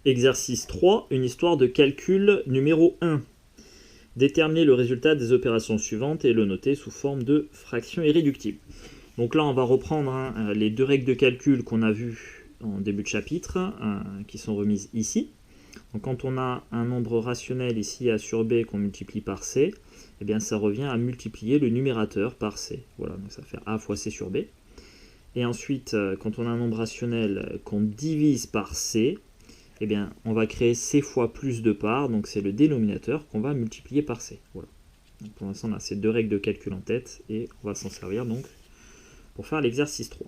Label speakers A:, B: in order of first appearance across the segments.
A: Exercice 3, une histoire de calcul numéro 1. Déterminer le résultat des opérations suivantes et le noter sous forme de fraction irréductible. Donc là, on va reprendre les deux règles de calcul qu'on a vues en début de chapitre, qui sont remises ici. Donc quand on a un nombre rationnel ici, a sur b, qu'on multiplie par c, eh bien ça revient à multiplier le numérateur par c. Voilà, donc ça fait a fois c sur b. Et ensuite, quand on a un nombre rationnel qu'on divise par c, eh bien, on va créer c fois plus de parts, donc c'est le dénominateur qu'on va multiplier par c. Voilà. Donc pour l'instant, on a ces deux règles de calcul en tête, et on va s'en servir donc pour faire l'exercice 3.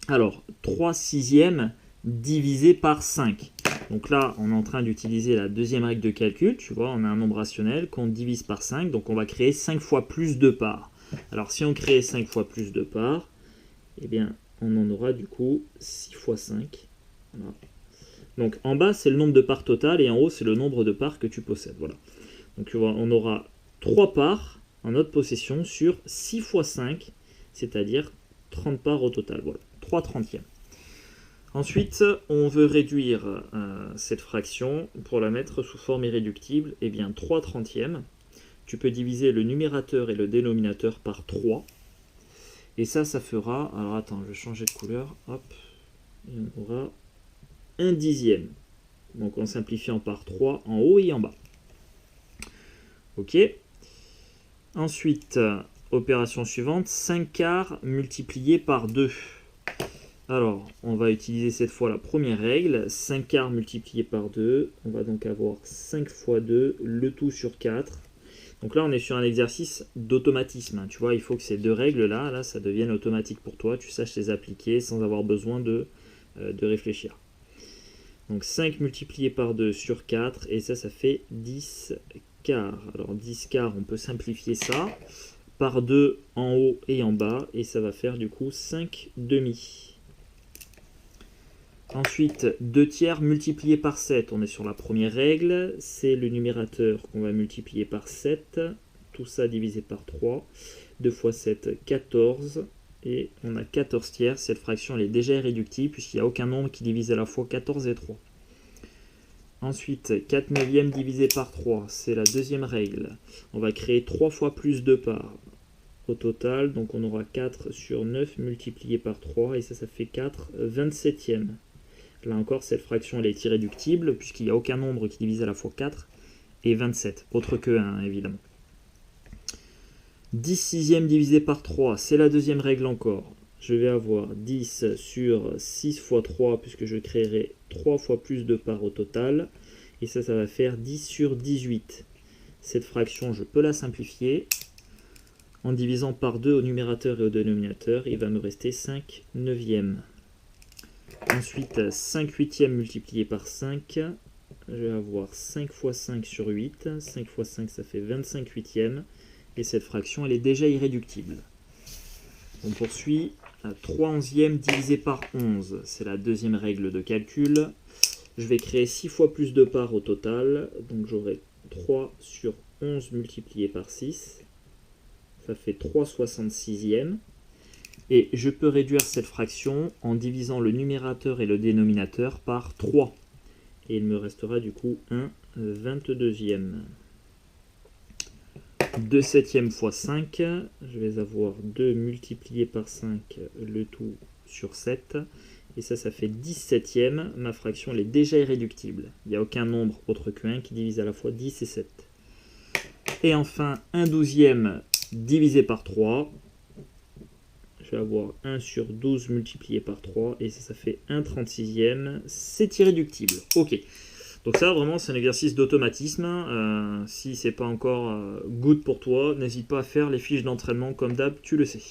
A: Alors, 3 sixièmes divisé par 5. Donc là, on est en train d'utiliser la deuxième règle de calcul. Tu vois, on a un nombre rationnel qu'on divise par 5, donc on va créer 5 fois plus de parts. Alors, si on crée 5 fois plus de parts, eh bien, on en aura du coup 6 fois 5. Voilà. Donc en bas, c'est le nombre de parts totales, et en haut, c'est le nombre de parts que tu possèdes. Voilà. Donc tu vois, on aura 3 parts en notre possession sur 6 fois 5, c'est-à-dire 30 parts au total. Voilà, 3 trentièmes. Ensuite, on veut réduire cette fraction pour la mettre sous forme irréductible. Eh bien, 3 trentièmes, tu peux diviser le numérateur et le dénominateur par 3. Et ça fera... Alors attends, je vais changer de couleur. Hop. Et on aura 1 dixième. Donc en simplifiant par 3 en haut et en bas. Ok. Ensuite, opération suivante, 5 quarts multiplié par 2. Alors, on va utiliser cette fois la première règle, 5 quarts multiplié par 2. On va donc avoir 5 fois 2, le tout sur 4. Donc là, on est sur un exercice d'automatisme. Tu vois, il faut que ces deux règles-là, ça devienne automatique pour toi. Tu saches les appliquer sans avoir besoin de réfléchir. Donc 5 multiplié par 2 sur 4, et ça fait 10 quarts. Alors 10 quarts, on peut simplifier ça par 2 en haut et en bas, et ça va faire du coup 5 demi. Ensuite, 2 tiers multiplié par 7, on est sur la première règle, c'est le numérateur qu'on va multiplier par 7, tout ça divisé par 3, 2 fois 7, 14, et on a 14 tiers, cette fraction elle est déjà irréductible puisqu'il n'y a aucun nombre qui divise à la fois 14 et 3. Ensuite, 4 neuvièmes divisé par 3, c'est la deuxième règle. On va créer 3 fois plus de parts au total, donc on aura 4 sur 9 multiplié par 3, et ça fait 4 27e. Là encore, cette fraction elle est irréductible puisqu'il n'y a aucun nombre qui divise à la fois 4 et 27, autre que 1 évidemment. 10 sixièmes divisé par 3, c'est la deuxième règle encore. Je vais avoir 10 sur 6 fois 3, puisque je créerai 3 fois plus de parts au total. Et ça va faire 10 sur 18. Cette fraction, je peux la simplifier. En divisant par 2 au numérateur et au dénominateur, il va me rester 5 neuvièmes. Ensuite, 5 huitièmes multiplié par 5. Je vais avoir 5 fois 5 sur 8. 5 fois 5, ça fait 25 huitièmes. Et cette fraction, elle est déjà irréductible. On poursuit. 3 onzièmes divisé par 11. C'est la deuxième règle de calcul. Je vais créer 6 fois plus de parts au total. Donc j'aurai 3 sur 11 multiplié par 6. Ça fait 3 66e. Et je peux réduire cette fraction en divisant le numérateur et le dénominateur par 3. Et il me restera du coup un 22e. 2 septièmes fois 5, je vais avoir 2 multiplié par 5, le tout sur 7, et ça fait 10 septièmes, ma fraction elle est déjà irréductible, il n'y a aucun nombre autre que 1 qui divise à la fois 10 et 7. Et enfin, 1 douzième divisé par 3, je vais avoir 1 sur 12 multiplié par 3, et ça fait 1 36e, c'est irréductible. Ok. Donc ça, vraiment, c'est un exercice d'automatisme. Si c'est pas encore good pour toi, n'hésite pas à faire les fiches d'entraînement comme d'hab, tu le sais.